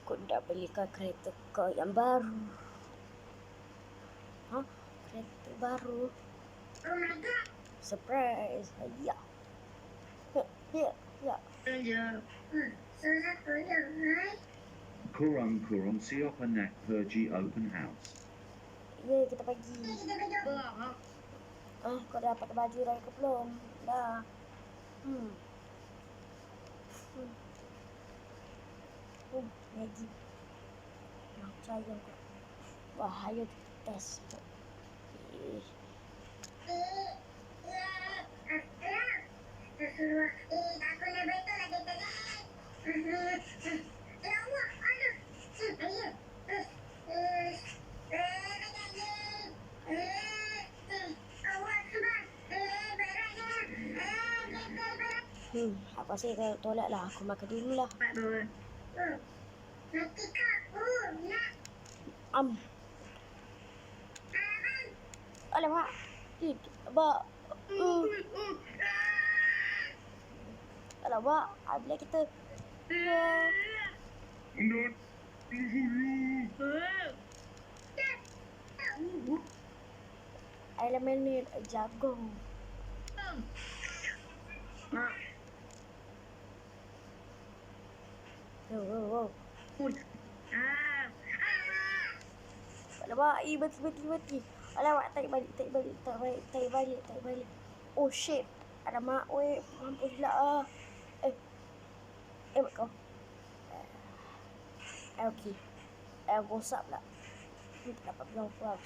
Aku dah belikan kereta kau yang baru. Ha? Kereta baru. Oh my god. Surprise. Ya. Ya. Ya. Ya. Susah koyang, hai. Kurang siapa nak pergi open house? Ya, kita pergi. Kita pergi. Kau dah dapat baju dah ke belum? Dah. Maggi. Macam yang kau. Bahaya tu test. Astagfirullah. Tak boleh betul lah kita ni. Ya Allah, aduh. Ayah. Allah Akbar. Beratnya. Apa sih kalau tolak lah. Aku makan dulu lah. Mati kau. Nak. Alamak. Abang. Alamak. Bila kita. Elemen ni jagung. Oh. Alamak, mati. Alamak, tarik balik. Oh shit. Alamak, weh, mampus pula ah. Buat kau. Okey. Gosap pula. Tak dapat belum puas.